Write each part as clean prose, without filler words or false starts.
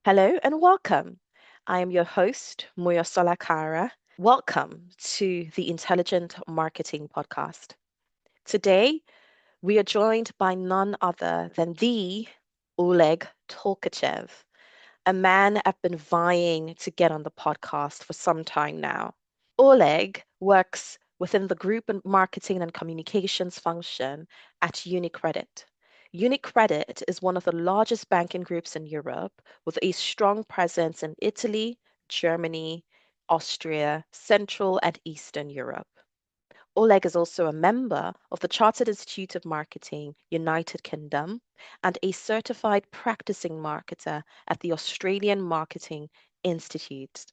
Hello and welcome. I am your host, Muyo Solakara. Welcome to the Intelligent Marketing Podcast. Today, we are joined by none other than the Oleg Tolkachev, a man I've been vying to get on the podcast for some time now. Oleg works within the group and marketing and communications function at UniCredit. UniCredit is one of the largest banking groups in Europe with a strong presence in Italy, Germany, Austria, Central and Eastern Europe. Oleg is also a member of the Chartered Institute of Marketing, United Kingdom, and a certified practicing marketer at the Australian Marketing Institute.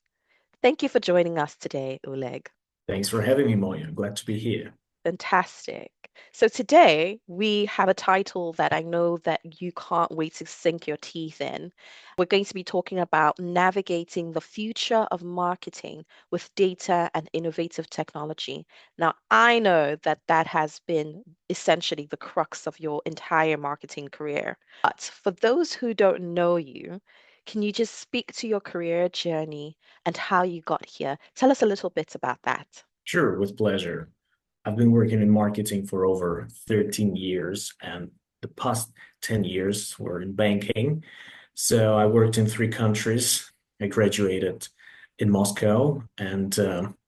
Thank you for joining us today, Oleg. Thanks for having me, Moya. Glad to be here. Fantastic. So today we have a title that I know that you can't wait to sink your teeth in. We're going to be talking about navigating the future of marketing with data and innovative technology. Now, I know that that has been essentially the crux of your entire marketing career. But for those who don't know you, can you just speak to your career journey and how you got here? Tell us a little bit about that. Sure, with pleasure. I've been working in marketing for over 13 years, and the past 10 years were in banking. So I worked in three countries. I graduated in Moscow, and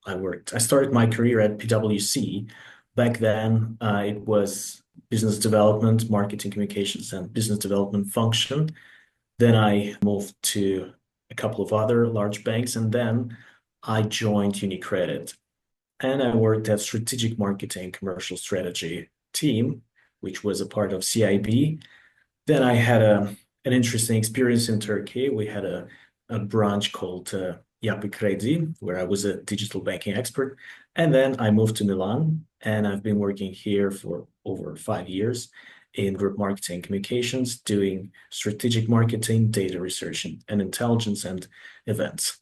I started my career at PwC. Back then, it was business development, marketing communications, and business development function. Then I moved to a couple of other large banks, and then I joined UniCredit. And I worked at strategic marketing commercial strategy team, which was a part of CIB. Then I had an interesting experience in Turkey. We had a branch called Yapı Kredi, where I was a digital banking expert. And then I moved to Milan, and I've been working here for over 5 years in group marketing communications, doing strategic marketing, data research, and intelligence and events.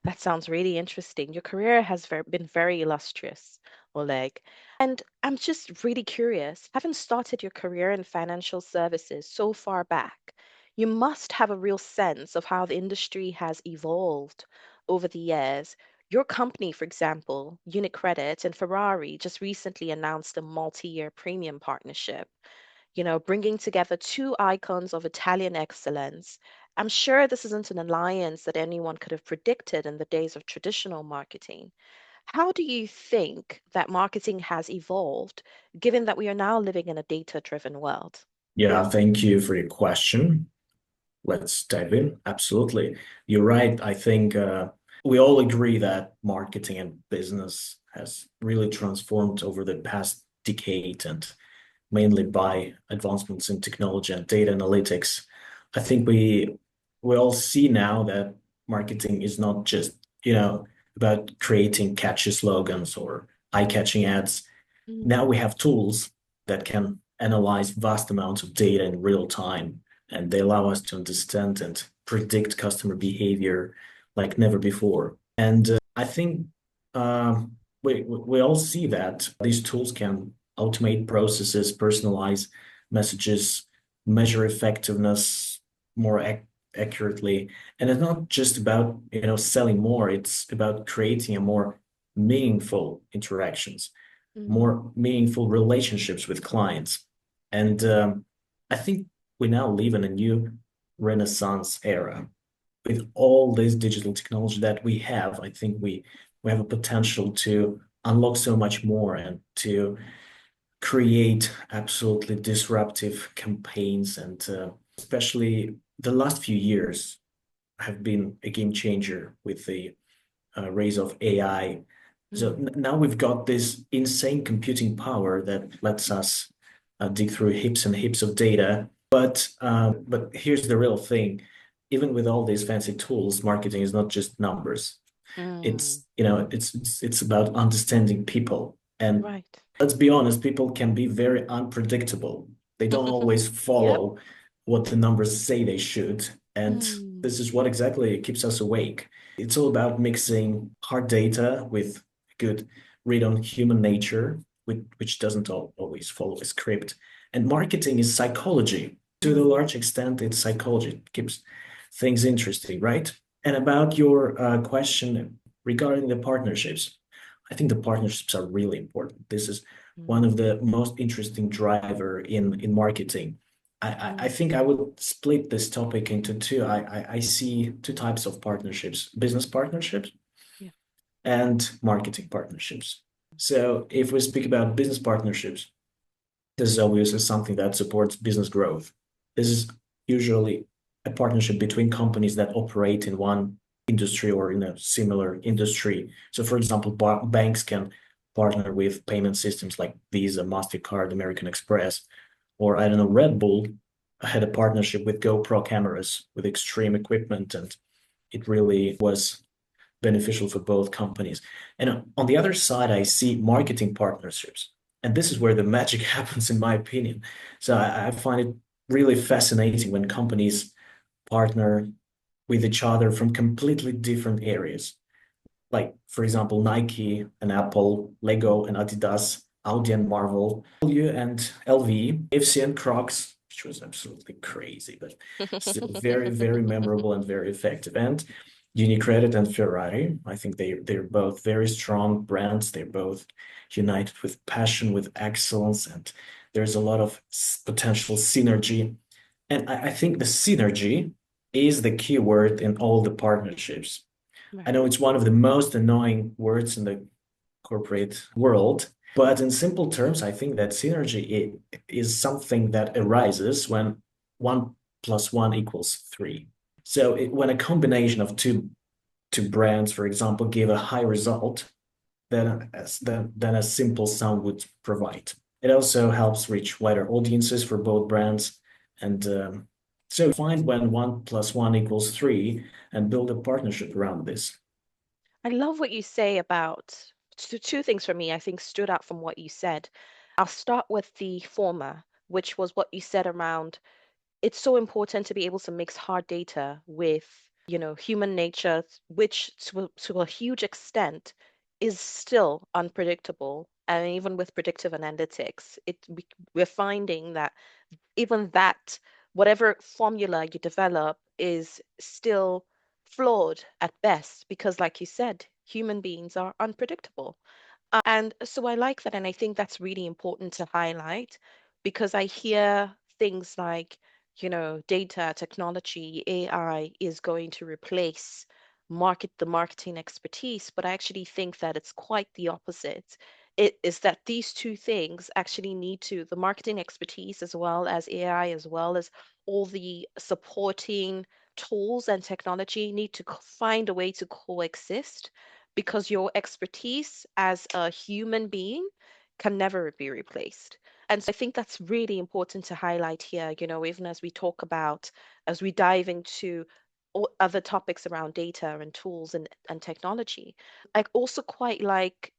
That sounds really interesting. Your career has been very illustrious, Oleg. And I'm just really curious, having started your career in financial services so far back, you must have a real sense of how the industry has evolved over the years. Your company, for example, UniCredit and Ferrari, just recently announced a multi-year premium partnership, bringing together two icons of Italian excellence. I'm sure this isn't an alliance that anyone could have predicted in the days of traditional marketing. How do you think that marketing has evolved, given that we are now living in a data-driven world? Yeah, thank you for your question. Let's dive in. Absolutely. You're right. I think we all agree that marketing and business has really transformed over the past decade, and mainly by advancements in technology and data analytics. I think we all see now that marketing is not just, about creating catchy slogans or eye-catching ads. Mm, Now we have tools that can analyze vast amounts of data in real time, and they allow us to understand and predict customer behavior like never before. And I think we all see that these tools can automate processes, personalize messages, measure effectiveness more accurately. And it's not just about, selling more, it's about creating a more meaningful interactions, mm, more meaningful relationships with clients. And I think we now live in a new Renaissance era. With all this digital technology that we have, I think we have a potential to unlock so much more and to create absolutely disruptive campaigns. And especially the last few years have been a game changer with the rise of AI. So mm. now we've got this insane computing power that lets us dig through heaps and heaps of data. But here's the real thing. Even with all these fancy tools, marketing is not just numbers. Mm, It's about understanding people. And right. let's be honest, people can be very unpredictable. They don't always Yep. follow what the numbers say they should. And Mm, this is what exactly keeps us awake. It's all about mixing hard data with good read on human nature, which doesn't always follow a script. And marketing is psychology. To the mm, large extent, it's psychology. It keeps things interesting, right? And about your question regarding the partnerships, I think the partnerships are really important. This is one Mm, of the most interesting driver in marketing. I mm, think I would split this topic into two. I see two types of partnerships: business partnerships yeah. and marketing partnerships. So if we speak about business partnerships, this is obviously something that supports business growth. This is usually a partnership between companies that operate in one industry or in a similar industry. So, for example, banks can partner with payment systems like Visa, MasterCard, American Express, or I don't know, Red Bull had a partnership with GoPro cameras with extreme equipment, and it really was beneficial for both companies. And on the other side, I see marketing partnerships. And this is where the magic happens, in my opinion. So I find it really fascinating when companies partner with each other from completely different areas. Like, for example, Nike and Apple, Lego and Adidas, Audi and Marvel, W and LV, FC and Crocs, which was absolutely crazy, but still very, very memorable and very effective. And UniCredit and Ferrari, I think they're both very strong brands. They're both united with passion, with excellence, and there's a lot of potential synergy. And I think the synergy is the key word in all the partnerships. I Right. know it's one of the most annoying words in the corporate world, but in simple terms, I think that synergy is something that arises when one plus one equals three. So when a combination of two brands, for example, give a high result than a simple sound would provide. It also helps reach wider audiences for both brands. And so find when one plus one equals three and build a partnership around this. I love what you say about two things for me, I think stood out from what you said. I'll start with the former, which was what you said around it's so important to be able to mix hard data with, human nature, which to a huge extent is still unpredictable. And even with predictive analytics, we're finding that even that, whatever formula you develop is still flawed at best because, like you said, human beings are unpredictable. And so I like that. And I think that's really important to highlight because I hear things like, data, technology, AI is going to replace the marketing expertise. But I actually think that it's quite the opposite. It is that these two things actually need the marketing expertise as well as AI, as well as all the supporting tools and technology need to find a way to coexist because your expertise as a human being can never be replaced. And so I think that's really important to highlight here, even as we talk about, as we dive into other topics around data and tools and technology. I also quite like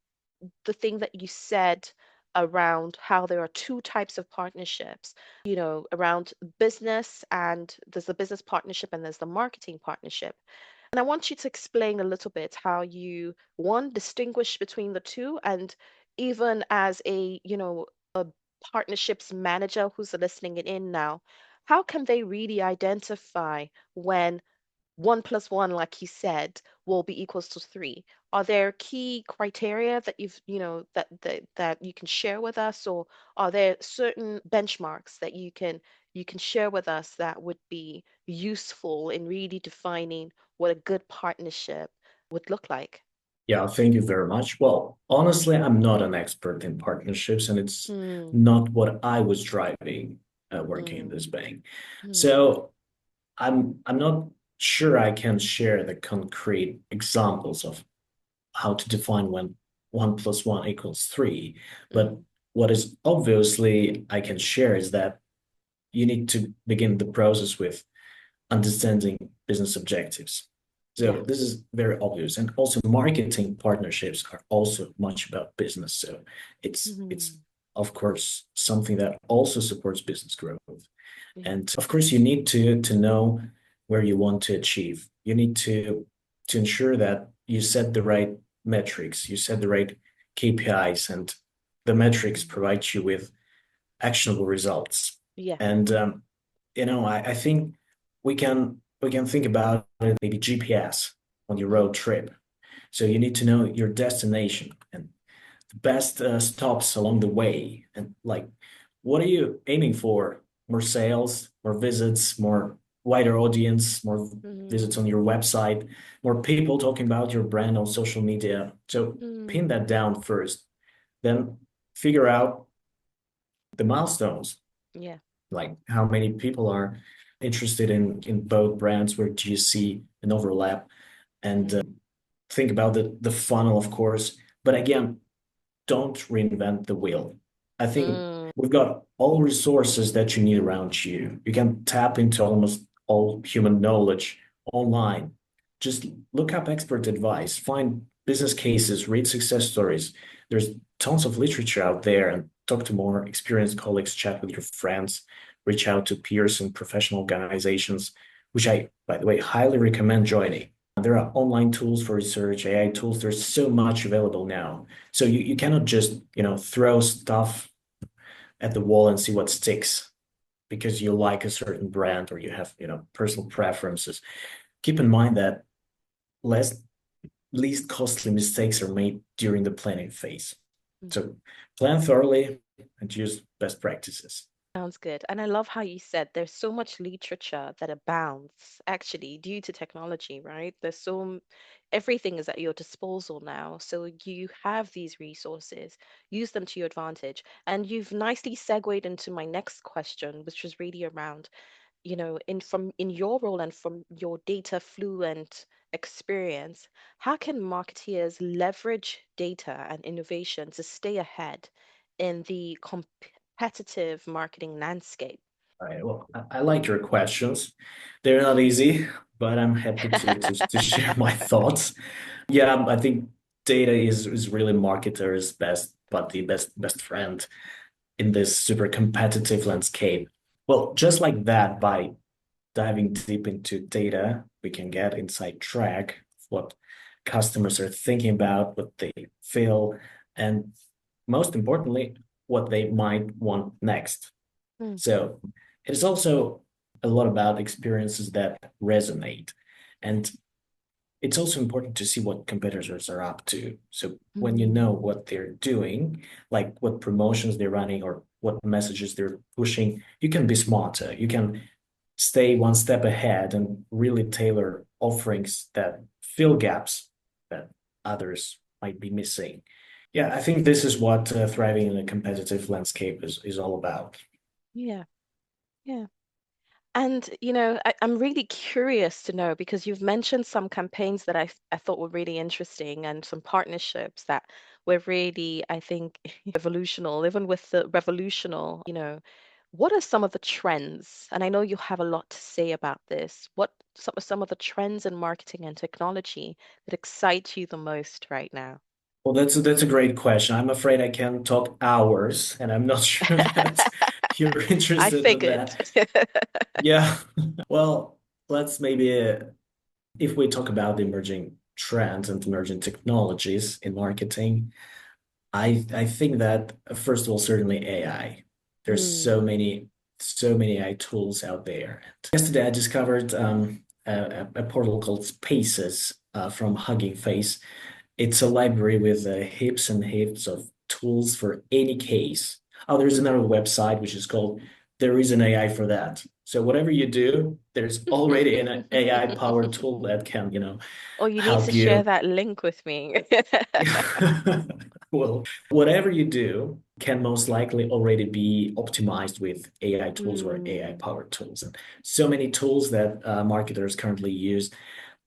the thing that you said around how there are two types of partnerships, around business, and there's the business partnership and there's the marketing partnership. And I want you to explain a little bit how you, one, distinguish between the two, and even as a partnerships manager who's listening in now, how can they really identify when one plus one, like you said, will be equals to three? Are there key criteria that that you can share with us, or are there certain benchmarks that you can share with us that would be useful in really defining what a good partnership would look like? Yeah, thank you very much. Well, honestly, I'm not an expert in partnerships, and it's Hmm. not what I was driving working in Hmm. this bank. Hmm. So I'm not sure I can share the concrete examples of how to define when one plus one equals three. But Hmm. what is obviously I can share is that you need to begin the process with understanding business objectives. Yeah. So this is very obvious. And also marketing partnerships are also much about business. So it's Hmm. of course something that also supports business growth. Yeah. And of course you need to know where you want to achieve. You need to ensure that you set the right metrics, you set the right KPIs, and the metrics Hmm. provide you with actionable results. Yeah. And I think we can we can think about it maybe GPS on your Mm, road trip. So you need to know your destination and the best stops along the way. And like, what are you aiming for? More sales, more visits, more wider audience, more visits mm, on your website, more people talking about your brand on social media. So pin mm. that down first, then figure out the milestones, Yeah. like how many people are interested in both brands, where do you see an overlap, and Mm, think about the funnel, of course. But again, don't reinvent the wheel. I think mm, we've got all resources that you need around you. You can tap into almost all human knowledge online. Just look up expert advice, find business cases, read success stories. There's tons of literature out there, and talk to more experienced colleagues, chat with your friends, reach out to peers and professional organizations, which I, by the way, highly recommend joining. There are online tools for research, AI tools. There's so much available now. So you cannot just, throw stuff at the wall and see what sticks because you like a certain brand or you have, personal preferences. Keep in mind that less least costly mistakes are made during the planning phase. mm. So plan thoroughly and use best practices. Sounds good. And I love how you said there's so much literature that abounds actually due to technology, right? Everything is at your disposal now. So you have these resources, use them to your advantage. And you've nicely segued into my next question, which was really around, in your role and from your data fluent experience, how can marketeers leverage data and innovation to stay ahead in the competitive marketing landscape? All right. Well, I like your questions. They're not easy, but I'm happy to share my thoughts. Yeah, I think data is really marketers' best, but the best friend in this super competitive landscape. Well, just like that, by diving deep into data, we can get inside track of what customers are thinking about, what they feel, and most importantly, what they might want next. Mm, So it is also a lot about experiences that resonate. And it's also important to see what competitors are up to. So when you mm, know what they're doing, like what promotions they're running or what messages they're pushing, you can be smarter. You can stay one step ahead and really tailor offerings that fill gaps that others might be missing. Yeah, I think this is what thriving in a competitive landscape is all about. yeah, yeah. And, I'm really curious to know because you've mentioned some campaigns that I thought were really interesting and some partnerships that were really, I think, revolutional, even with the revolutional, what are some of the trends? And I know you have a lot to say about this. What some of the trends in marketing and technology that excite you the most right now? Well, that's a great question. I'm afraid I can talk hours, and I'm not sure that you're I interested in figured. that. Yeah. Well, let's maybe if we talk about the emerging trends and emerging technologies in marketing, I think that first of all, certainly AI. There's Mm, so many AI tools out there. Yesterday, I discovered a portal called Spaces from Hugging Face. It's a library with heaps and heaps of tools for any case. Oh, there's another website which is called There is an AI for that. So whatever you do, there's already an AI powered tool that can, Oh, you need to help share you. that link with me. Well, whatever you do can most likely already be optimized with AI tools or AI Mm, powered tools. And so many tools that marketers currently use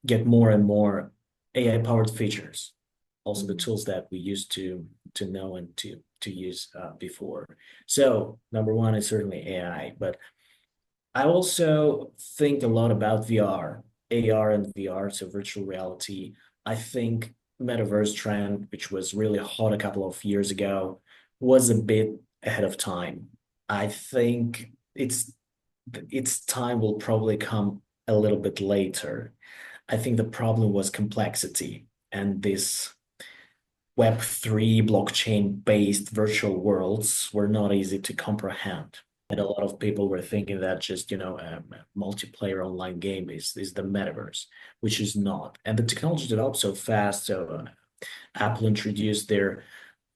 get more and more AI powered features. Also, the mm, tools that we used to know and to use before. So, number one is certainly AI, but I also think a lot about VR, AR and VR, so virtual reality. I think metaverse trend, which was really hot a couple of years ago, was a bit ahead of time. I think its time will probably come a little bit later. I think the problem was complexity and this Web3 blockchain based virtual worlds were not easy to comprehend. And a lot of people were thinking that just, a multiplayer online game is the metaverse, which is not. And the technology developed so fast. So Apple introduced their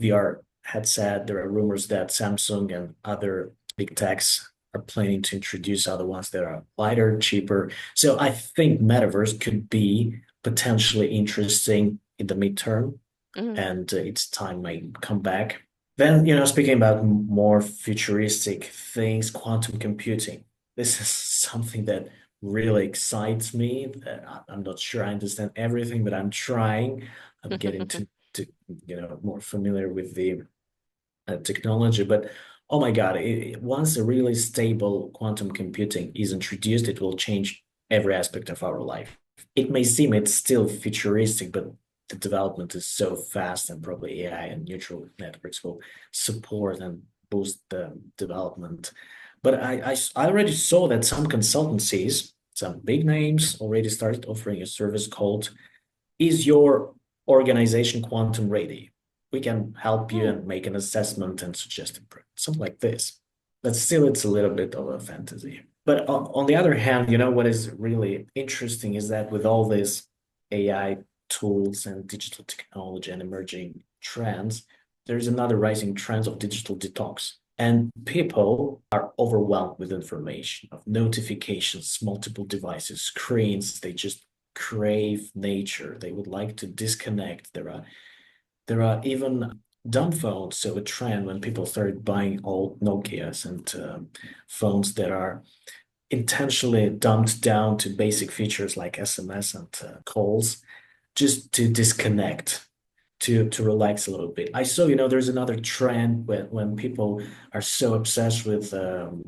VR headset. There are rumors that Samsung and other big techs are planning to introduce other ones that are lighter, cheaper. So I think metaverse could be potentially interesting in the midterm, Mm. and its time might come back. Then, speaking about more futuristic things, quantum computing. This is something that really excites me. I'm not sure I understand everything, but I'm trying. I'm getting to more familiar with the technology. But oh my God, once a really stable quantum computing is introduced, it will change every aspect of our life. It may seem it's still futuristic, but the development is so fast, and probably AI and neural networks will support and boost the development. But I already saw that some consultancies, some big names already started offering a service called "Is your organization quantum ready? We can help you Mm. and make an assessment and suggest improvement," something like this. But still, it's a little bit of a fantasy. But on the other hand, what is really interesting is that with all these AI tools and digital technology and emerging trends, there's another rising trend of digital detox. And people are overwhelmed with information, of notifications, multiple devices, screens. They just crave nature. They would like to disconnect. There are even dumb phones. So a trend when people started buying old Nokias and phones that are intentionally dumbed down to basic features like SMS and calls, just to disconnect, to relax a little bit. I saw, there's another trend when people are so obsessed with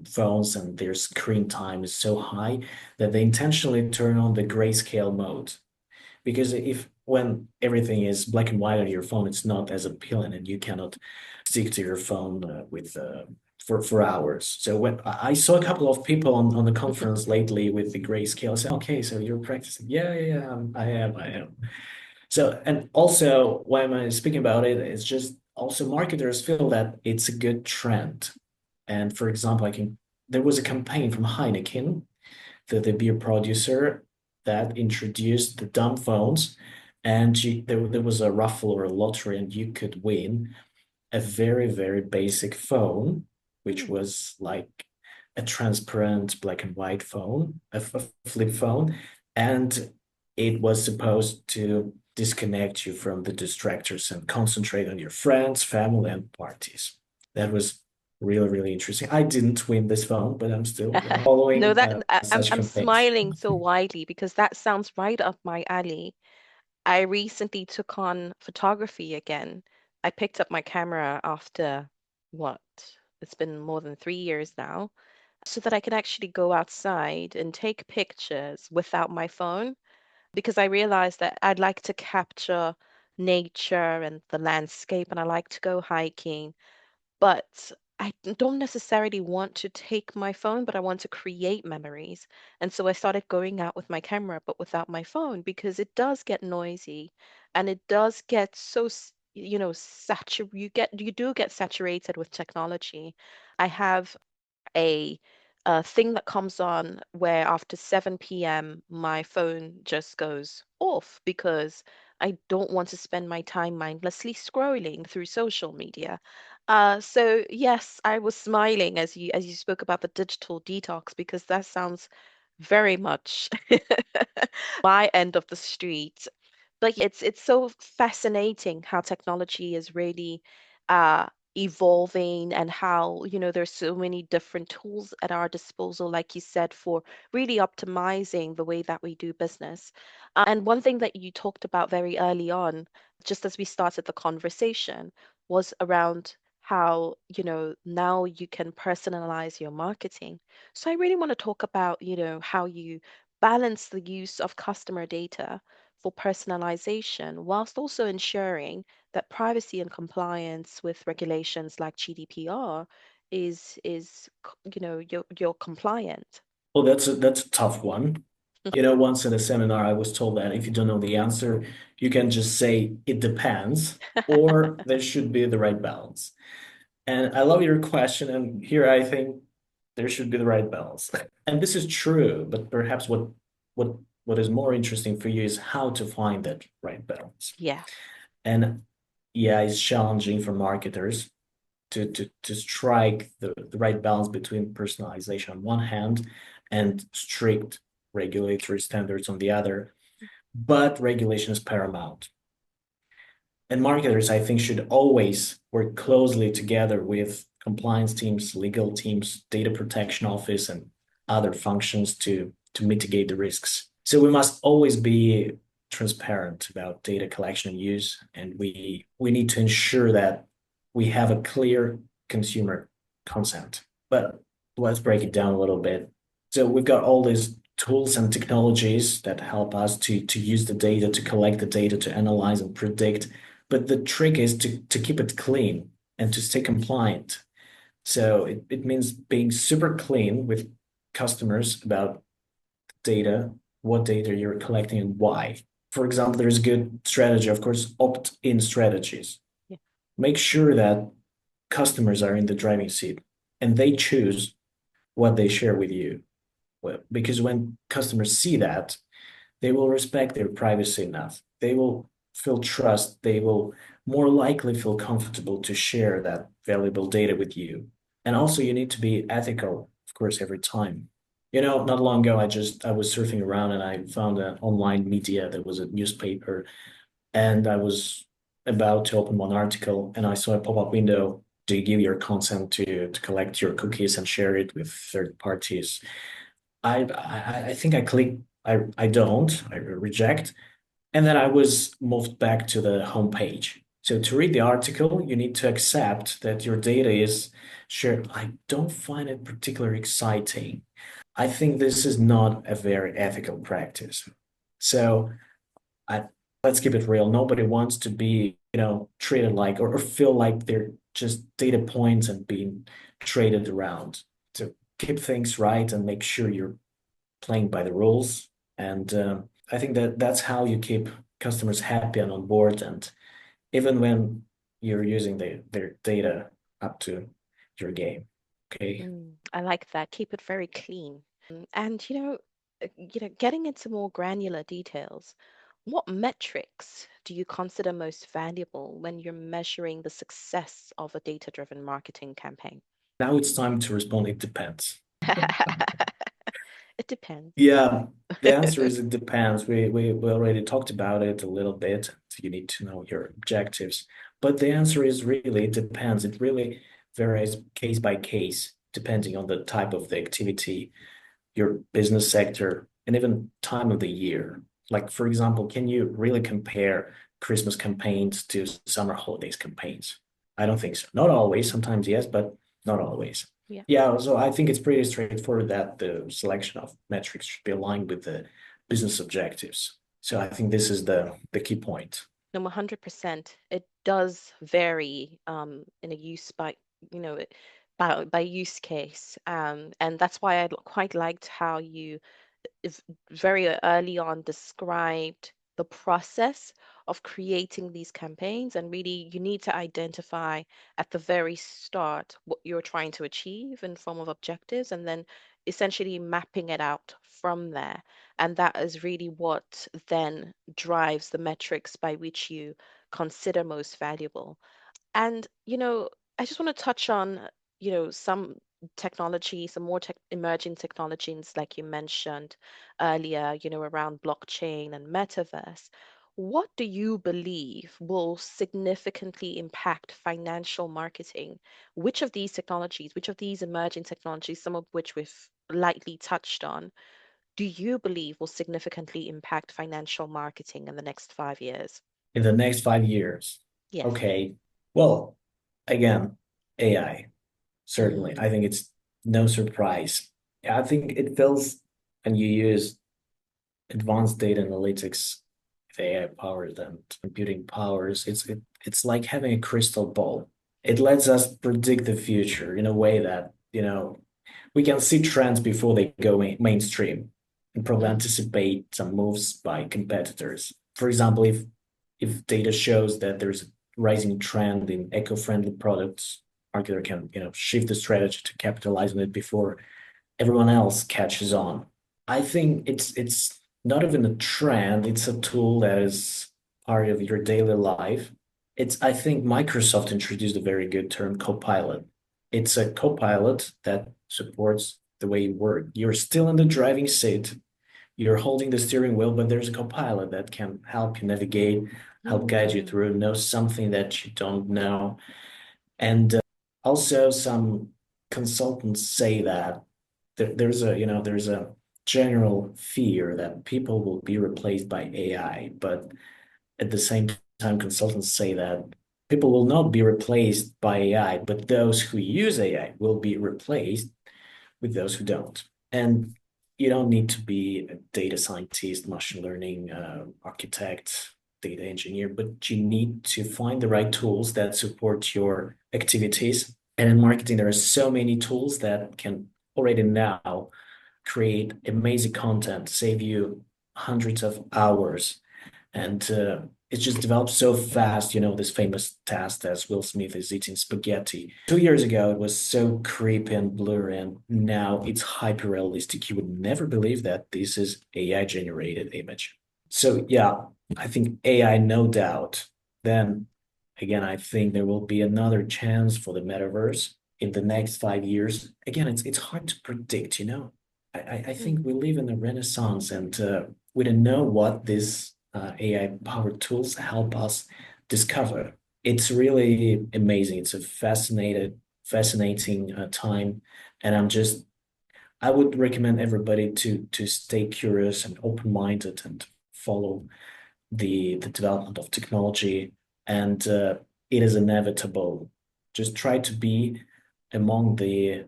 phones and their screen time is so high that they intentionally turn on the grayscale mode. Because if when everything is black and white on your phone, it's not as appealing, and you cannot stick to your phone with for hours. So when I saw a couple of people on the conference lately with the grayscale, I said, "Okay, so you're practicing?" Yeah, yeah, yeah, I am. So, and also when I'm speaking about it, it's just also marketers feel that it's a good trend. And for example, there was a campaign from Heineken, the beer producer, that introduced the dumb phones, and there was a raffle or a lottery, and you could win a very, very basic phone, which Mm. was like a transparent black and white phone, a flip phone, and it was supposed to disconnect you from the distractors and concentrate on your friends, family, and parties. That was really, really interesting. I didn't win this phone, but I'm still, No, following that I'm such I'm campaigns. smiling so widely because that sounds right up my alley. I recently took on photography again. I picked up my camera after what? It's been more than 3 years now, so that I can actually go outside and take pictures without my phone because I realized that I'd like to capture nature and the landscape and I like to go hiking, but don't necessarily want to take my phone, but I want to create memories. And so I started going out with my camera, but without my phone because it does get noisy and it does get so, you do get saturated with technology. I have a thing that comes on where after 7 p.m. my phone just goes off because I don't want to spend my time mindlessly scrolling through social media. So yes, I was smiling as you spoke about the digital detox because that sounds very much my end of the street. But it's so fascinating how technology is really uh evolving and how, there's so many different tools at our disposal, like you said, for really optimizing the way that we do business. And one thing that you talked about very early on, just as we started the conversation, was around how, now you can personalize your marketing. So I really want to talk about, how you balance the use of customer data for personalization whilst also ensuring that privacy and compliance with regulations like GDPR you're compliant. Well, that's a tough one. Once in a seminar, I was told that if you don't know the answer, you can just say it depends, or there should be the right balance. And I love your question. And here I think there should be the right balance. And this is true, but perhaps what what is more interesting for you is how to find that right balance. Yeah. And yeah, it's challenging for marketers to strike the right balance between personalization on one hand and strict regulatory standards on the other. But regulation is paramount. And marketers, I think, should always work closely together with compliance teams, legal teams, data protection office, and other functions to mitigate the risks. So we must always be transparent about data collection and use, and we need to ensure that we have a clear consumer consent. But let's break it down a little bit. So we've got all these tools and technologies that help us to use the data, to collect the data, to analyze and predict, but the trick is to keep it clean and to stay compliant. So it means being super clean with customers about data, what data you're collecting and why. For example, there's a good strategy, of course, opt-in strategies. Yeah. Make sure that customers are in the driving seat and they choose what they share with you. Well, because when customers see that, they will respect their privacy enough. They will feel trust. They will more likely feel comfortable to share that valuable data with you. And also, you need to be ethical, of course, every time. Not long ago, I was surfing around and I found an online media that was a newspaper, and I was about to open one article, and I saw a pop-up window. Do you give your consent to collect your cookies and share it with third parties? I think I clicked. I don't. I reject. And then I was moved back to the homepage. So to read the article, you need to accept that your data is shared. I don't find it particularly exciting. I think this is not a very ethical practice. So I let's keep it real. Nobody wants to be, treated like or feel like they're just data points and being traded around. To keep things right and make sure you're playing by the rules. And I think that that's how you keep customers happy and on board. And even when you're using their data up to your game. Okay. I like that. Keep it very clean. And getting into more granular details, what metrics do you consider most valuable when you're measuring the success of a data-driven marketing campaign? Now it's time to respond. It depends. It depends. Yeah, the answer is it depends. We already talked about it a little bit. You need to know your objectives. But the answer is really it depends. It really varies case by case, depending on the type of the activity, your business sector, and even time of the year. Like, for example, can you really compare Christmas campaigns to summer holidays campaigns? I don't think so. Not always, sometimes yes, but not always. Yeah. Yeah, so I think it's pretty straightforward that the selection of metrics should be aligned with the business objectives. So I think this is the key point. No, 100%. It does vary in a use you know, by use case. And that's why quite liked how you is very early on described the process of creating these campaigns. And really, you need to identify at the very start what you're trying to achieve in form of objectives, and then essentially mapping it out from there. And that is really what then drives the metrics by which you consider most valuable. And, I just want to touch on, some technology, some more emerging technologies, like you mentioned earlier, around blockchain and metaverse. What do you believe will significantly impact financial marketing? Which of these technologies, which of these emerging technologies, some of which we've lightly touched on, do you believe will significantly impact financial marketing in the next 5 years? In the next 5 years, Yes. okay. Well, again, AI, certainly. I Mm, think it's no surprise. I think it feels when you use advanced data analytics, with AI powers and computing powers, it's like having a crystal ball. It lets us predict the future in a way that, we can see trends before they go mainstream and probably mm, anticipate some moves by competitors. For example, if data shows that there's a rising trend in eco-friendly products, marketer can, shift the strategy to capitalize on it before everyone else catches on. I think it's not even a trend, it's a tool that is part of your daily life. I think Microsoft introduced a very good term, Copilot. It's a Copilot that supports the way you work. You're still in the driving seat, you're holding the steering wheel, but there's a Copilot that can help you navigate, help guide you Mm, through, know something that you don't know. And also some consultants say that there's a general fear that people will be replaced by AI, but at the same time, consultants say that people will not be replaced by AI, but those who use AI will be replaced with those who don't. And you don't need to be a data scientist, machine learning architect, data engineer, but you need to find the right tools that support your activities. And in marketing, there are so many tools that can already now create amazing content, save you hundreds of hours, and it just developed so fast. This famous task as Will Smith is eating spaghetti. 2 years ago, it was so creepy and blurry, and now it's hyper realistic. You would never believe that this is AI generated image. So yeah, I think AI, no doubt. Then again, I think there will be another chance for the metaverse in the next 5 years. Again, it's hard to predict, I think mm. we live in a renaissance, and we don't know what these AI-powered tools help us discover. It's really amazing. It's a fascinating time, and I would recommend everybody to stay curious and open-minded and follow the development of technology, and it is inevitable. Just try to be among the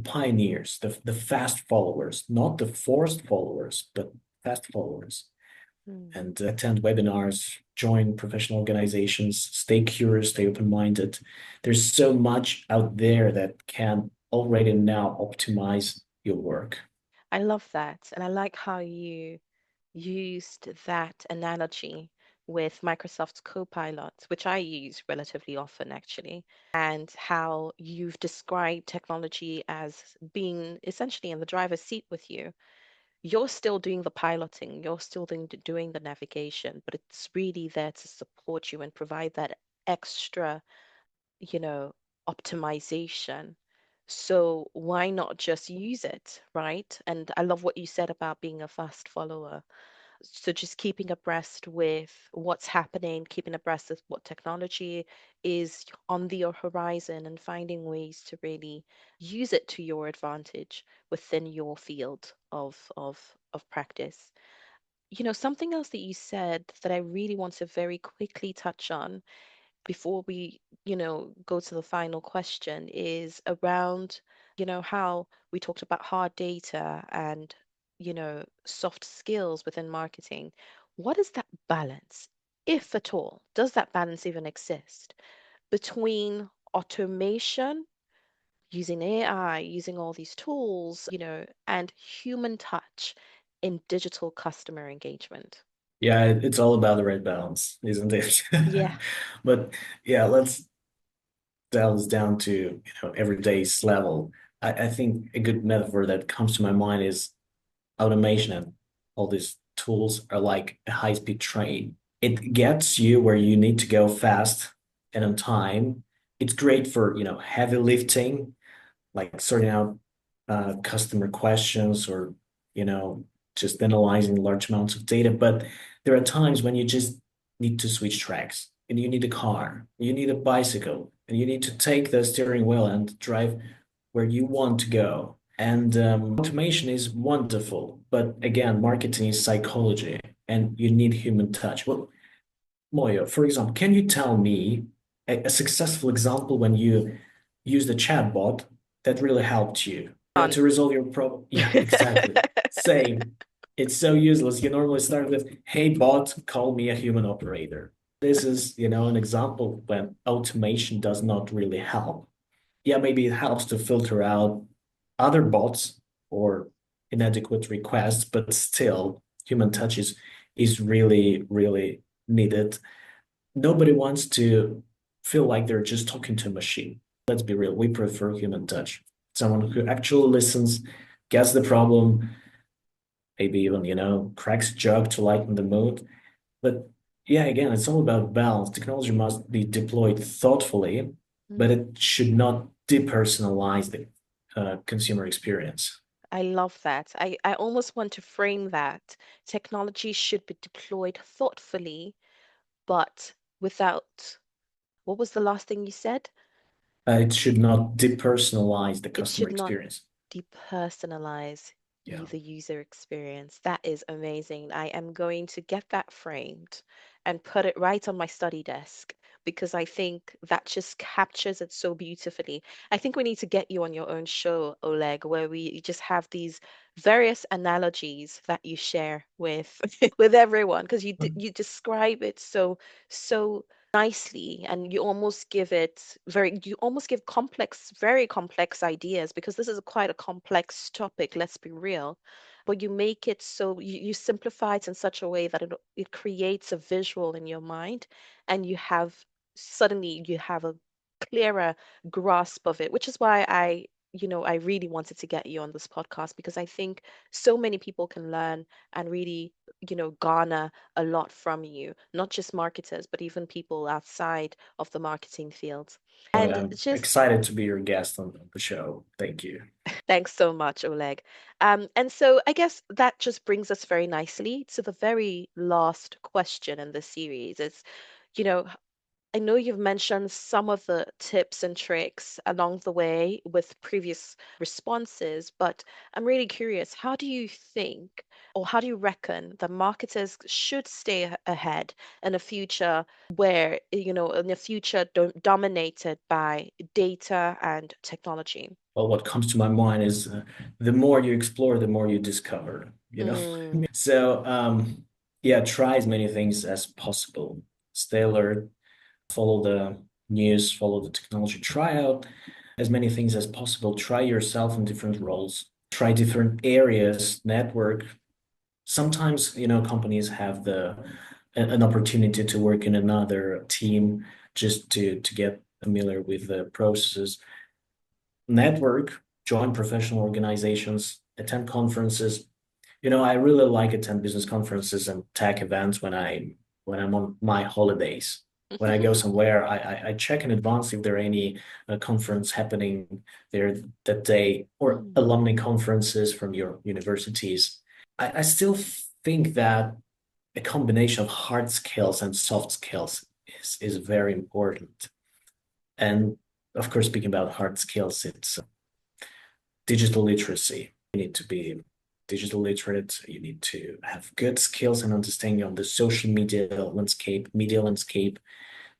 pioneers, the fast followers, not the forced followers, but fast followers. Mm. And attend webinars, join professional organizations, stay curious, stay open-minded. There's so much out there that can already now optimize your work. I love that. And I like how you used that analogy with Microsoft's Copilot, which I use relatively often actually, and how you've described technology as being essentially in the driver's seat with you. You're still doing the piloting, you're still doing the navigation, but it's really there to support you and provide that extra, you know, optimization. So why not just use it, right? And I love what you said about being a fast follower. So just keeping abreast with what's happening, keeping abreast with what technology is on the horizon and finding ways to really use it to your advantage within your field of practice. Something else that you said that I really want to very quickly touch on before we, go to the final question is around, how we talked about hard data and, soft skills within marketing. What is that balance, if at all? Does that balance even exist between automation, using AI, using all these tools, and human touch in digital customer engagement? Yeah, it's all about the right balance, isn't it? Yeah. But yeah, let's dial this down to everyday's level. I think a good metaphor that comes to my mind is automation, and all these tools are like a high-speed train. It gets you where you need to go fast and on time. It's great for, heavy lifting, like sorting out customer questions, or, you know, just analyzing large amounts of data. But there are times when you just need to switch tracks, and you need a car, you need a bicycle, and you need to take the steering wheel and drive where you want to go. And automation is wonderful, but again, marketing is psychology, and you need human touch. Well, Moyo, for example, can you tell me a successful example when you used a chatbot that really helped you Done. to resolve your problem? Yeah, exactly. Same. It's so useless. You normally start with, "Hey bot, call me a human operator." This is, an example when automation does not really help. Yeah, maybe it helps to filter out other bots or inadequate requests, but still, human touch is really, really needed. Nobody wants to feel like they're just talking to a machine. let's be real, we prefer human touch. Someone who actually listens, gets the problem, maybe even, cracks a joke to lighten the mood. But yeah, again, it's all about balance. Technology must be deployed thoughtfully, but Mm. it should not depersonalize the consumer experience. I love that. I almost want to frame that. Technology should be deployed thoughtfully, but without, what was the last thing you said? It should not depersonalize the It customer should not experience. depersonalize Yeah. the user experience. That is amazing. I am going to get that framed and put it right on my study desk because I think that just captures it so beautifully. I think we need to get you on your own show, Oleg, where we just have these various analogies that you share with with everyone because you describe it so nicely and you almost give very complex ideas because this is quite a complex topic, let's be real, but you make it so you simplify it in such a way that it creates a visual in your mind and suddenly you have a clearer grasp of it, which is why I really wanted to get you on this podcast because I think so many people can learn and really garner a lot from you, not just marketers, but even people outside of the marketing field. Well, And I'm just excited to be your guest on the show. Thank you. thanks so much, Oleg. And so I guess that just brings us very nicely to the very last question in this series. You know, I know you've mentioned some of the tips and tricks along the way with previous responses, but I'm really curious, how do you think or how do you reckon that marketers should stay ahead in a future where, in a future dominated by data and technology? Well, what comes to my mind is the more you explore, the more you discover, Mm, So, yeah, try as many things as possible. Stay alert, follow the news, follow the technology, try out as many things as possible. Try yourself in different roles, try different areas, network. Sometimes, companies have an opportunity to work in another team just to get familiar with the processes. Network, join professional organizations, attend conferences. I really like attend business conferences and tech events when I'm on my holidays. When I go somewhere, I check in advance if there are any conference happening there that day or Mm. alumni conferences from your universities. I still think that a combination of hard skills and soft skills is very important. And of course, speaking about hard skills, it's digital literacy. You need to be digital literate. You need to have good skills and understanding of the social media landscape,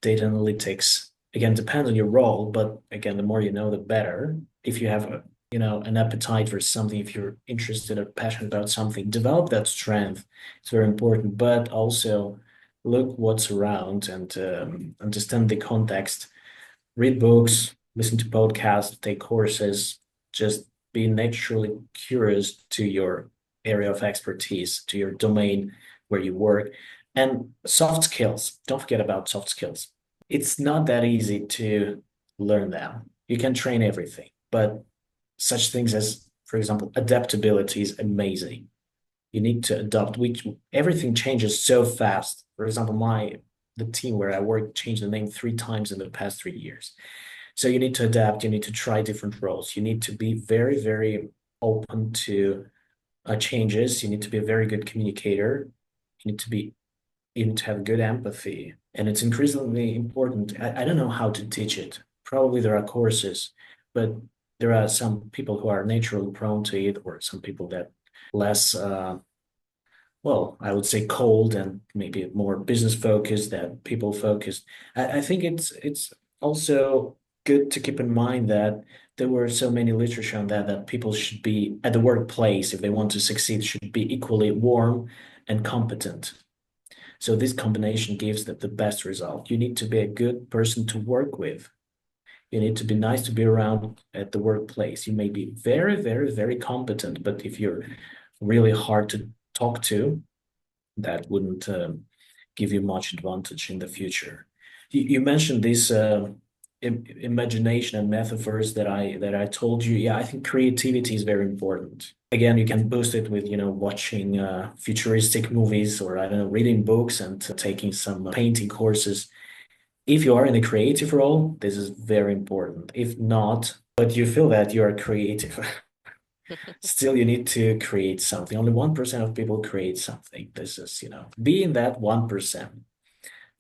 data analytics. Again, depends on your role, but again, the more you know, the better. If you have an appetite for something, if you're interested or passionate about something, develop that strength. It's very important, but also look what's around and understand the context. Read books, listen to podcasts, take courses, just be naturally curious to your area of expertise, to your domain where you work. And soft skills, don't forget about soft skills. It's not that easy to learn them. You can train everything, but such things as, for example, adaptability is amazing. You need to adapt, which everything changes so fast. For example, the team where I work changed the name 3 times in the past 3 years. So you need to adapt, you need to try different roles. You need to be very, very open to changes. You need to be a very good communicator. You need to be you need to have good empathy. And it's increasingly important. I don't know how to teach it. Probably there are courses, but there are some people who are naturally prone to it, or some people that less well, I would say cold and maybe more business focused than people focused. I think it's also good to keep in mind that there were so many literature on that people should be at the workplace if they want to succeed should be equally warm and competent. So this combination gives the best result. You need to be a good person to work with. You need to be nice to be around at the workplace. You may be very, very, very competent, but if you're really hard to talk to, that wouldn't give you much advantage in the future. You mentioned this imagination and metaphors that I told you, yeah, I think creativity is very important. Again, you can boost it with, watching futuristic movies or I don't know, reading books and taking some painting courses. If you are in a creative role, this is very important. If not, but you feel that you are creative, still you need to create something. Only 1% of people create something. This is, be in that 1%.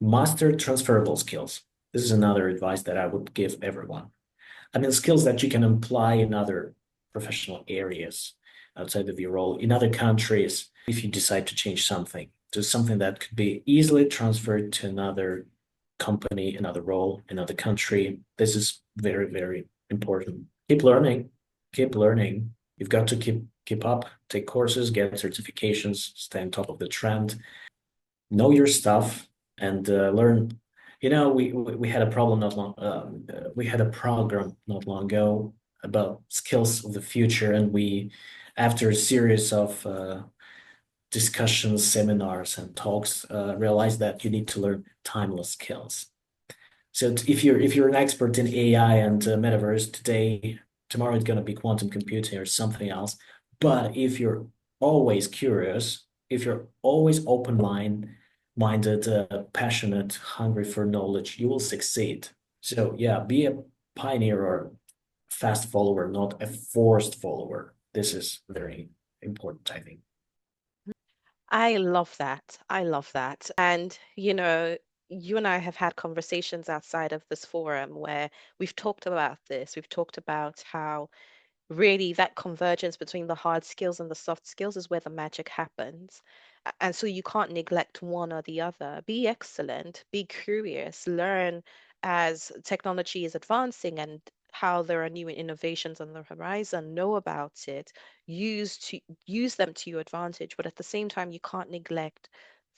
Master transferable skills. This is another advice that I would give everyone. I mean, skills that you can apply in other professional areas outside of your role, in other countries, if you decide to change something to something that could be easily transferred to another company, another role, another country. This is very, very important. Keep learning, keep learning. You've got to keep up, take courses, get certifications, stay on top of the trend, know your stuff, and learn. We had a problem not long. We had a program not long ago about skills of the future, and after a series of discussions, seminars, and talks, realized that you need to learn timeless skills. So if you're an expert in AI and metaverse today, tomorrow it's gonna be quantum computing or something else. But if you're always curious, if you're always minded, passionate, hungry for knowledge, you will succeed. So yeah, be a pioneer or fast follower, not a forced follower. This is very important, I think. I love that. I love that. And, you and I have had conversations outside of this forum where we've talked about this. We've talked about how really that convergence between the hard skills and the soft skills is where the magic happens. And so you can't neglect one or the other. Be excellent, be curious, learn as technology is advancing and how there are new innovations on the horizon, know about it, use them to your advantage, but at the same time you can't neglect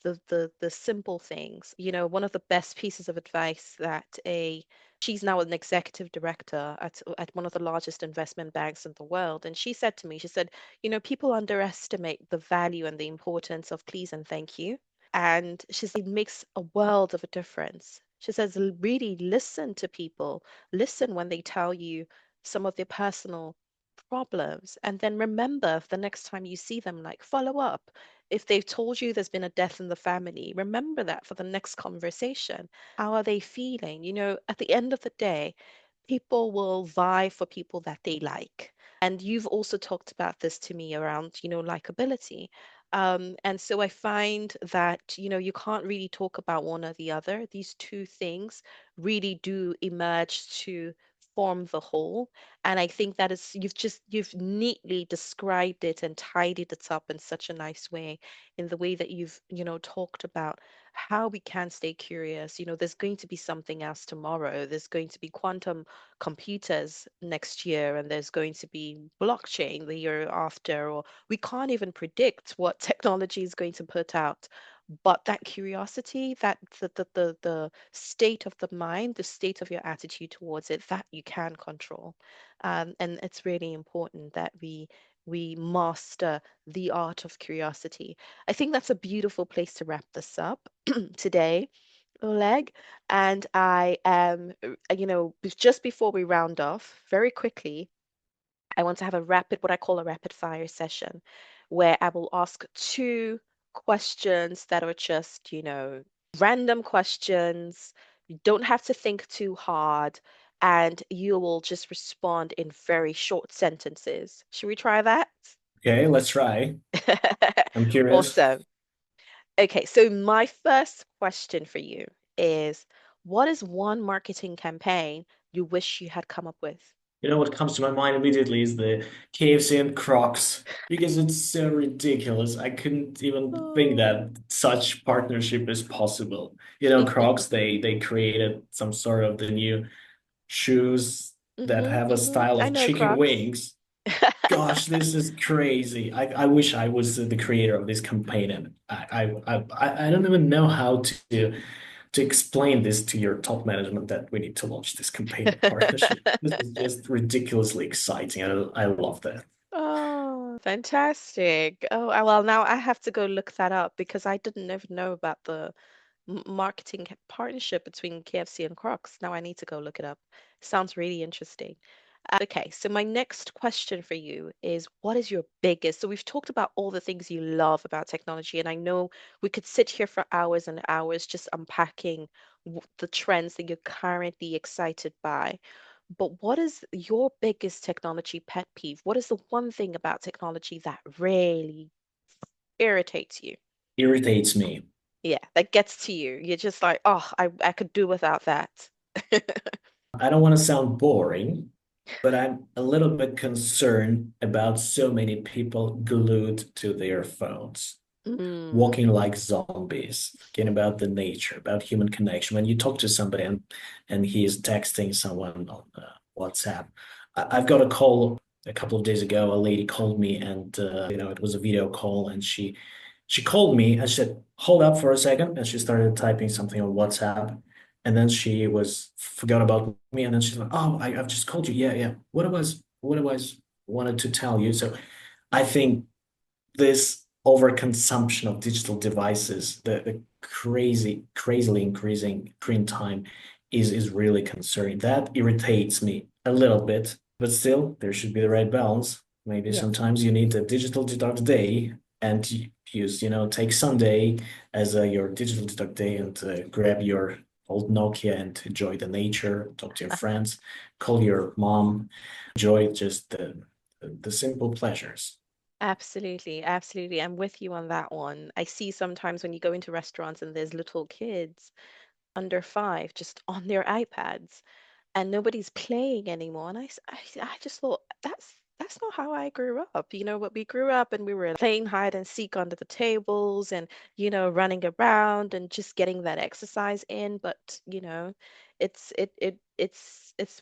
the simple things. One of the best pieces of advice that a she's now an executive director at one of the largest investment banks in the world. And she said to me, she said, people underestimate the value and the importance of please and thank you. And she said, it makes a world of a difference. She says, really listen to people, listen when they tell you some of their personal problems, and then remember the next time you see them, like follow up. If they've told you there's been a death in the family, remember that for the next conversation. How are they feeling? At the end of the day, people will vie for people that they like. And you've also talked about this to me around, likability. And so I find that, you can't really talk about one or the other. These two things really do emerge to form the whole. And I think that is, you've neatly described it and tidied it up in such a nice way in the way that you've, talked about how we can stay curious. There's going to be something else tomorrow. There's going to be quantum computers next year, and there's going to be blockchain the year after, or we can't even predict what technology is going to put out. But that curiosity, that the state of the mind, the state of your attitude towards it, that you can control. And it's really important that we master the art of curiosity. I think that's a beautiful place to wrap this up today, Oleg. And I am, just before we round off, very quickly, I want to have what I call a rapid fire session, where I will ask two questions that are just, random questions. You don't have to think too hard, and you will just respond in very short sentences. Should we try that? Okay, let's try. I'm curious. Awesome. Okay, so my first question for you is, what is one marketing campaign you wish you had come up with? What comes to my mind immediately is the KFC and Crocs because it's so ridiculous. I couldn't even think Oh. that such partnership is possible. Crocs, they created some sort of the new shoes that have a style I of know chicken Crocs. wings. Gosh, this is crazy. I wish I was the creator of this campaign, and I don't even know how to explain this to your top management that we need to launch this campaign and partnership. This is just ridiculously exciting. I love that. Oh, fantastic. Oh, well, now I have to go look that up because I didn't even know about the marketing partnership between KFC and Crocs. Now I need to go look it up. Sounds really interesting. Okay, so my next question for you is what is your biggest? So we've talked about all the things you love about technology, and I know we could sit here for hours and hours just unpacking the trends that you're currently excited by. But what is your biggest technology pet peeve? What is the one thing about technology that really irritates you? Irritates me. Yeah, that gets to you. You're just like, oh, I could do without that. I don't want to sound boring, but I'm a little bit concerned about so many people glued to their phones, Mm, walking like zombies, forgetting about the nature, about human connection. When you talk to somebody and he is texting someone on WhatsApp, I've got a call a couple of days ago. A lady called me, and it was a video call, and she called me and she said, "Hold up for a second," and she started typing something on WhatsApp. And then she was forgot about me, and then she's like, "Oh, I've just called you. Yeah, yeah. What I was wanted to tell you." So I think this overconsumption of digital devices, the crazily increasing screen time is really concerning. That irritates me a little bit, but still, there should be the right balance. Maybe yeah. sometimes you need a digital detox day and take Sunday as your digital detox day and grab your old Nokia and enjoy the nature, talk to your friends, call your mom, enjoy just the simple pleasures. Absolutely, absolutely. I'm with you on that one. I see sometimes when you go into restaurants and there's little kids under 5 just on their iPads and nobody's playing anymore. And I just thought that's not how I grew up. But we grew up and we were playing hide and seek under the tables and running around and just getting that exercise in. But it's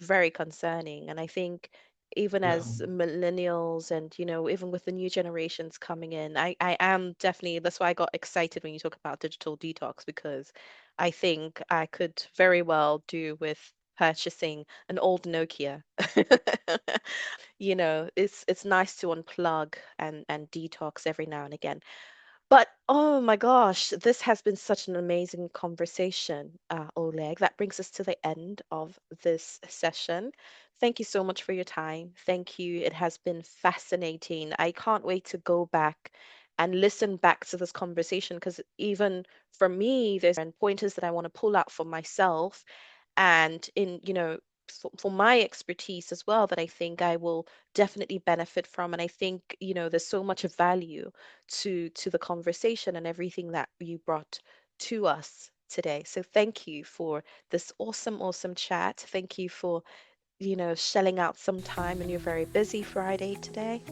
very concerning. And I think even Yeah. as millennials and even with the new generations coming in, I am definitely that's why I got excited when you talk about digital detox because I think I could very well do with purchasing an old Nokia. It's nice to unplug and detox every now and again. But oh my gosh, this has been such an amazing conversation, Oleg. That brings us to the end of this session. Thank you so much for your time. Thank you. It has been fascinating. I can't wait to go back and listen back to this conversation because even for me, there's pointers that I want to pull out for myself and for my expertise as well that I think I will definitely benefit from. And I think, there's so much value to the conversation and everything that you brought to us today. So thank you for this awesome, awesome chat. Thank you for, shelling out some time on your very busy Friday today.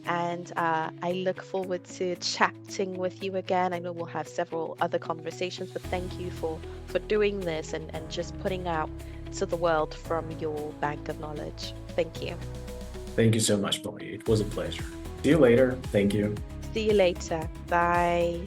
And I look forward to chatting with you again. I know we'll have several other conversations, but thank you for doing this and just putting out to the world from your bank of knowledge. Thank you. Thank you so much, Bonnie. It was a pleasure. See you later. Thank you. See you later. Bye.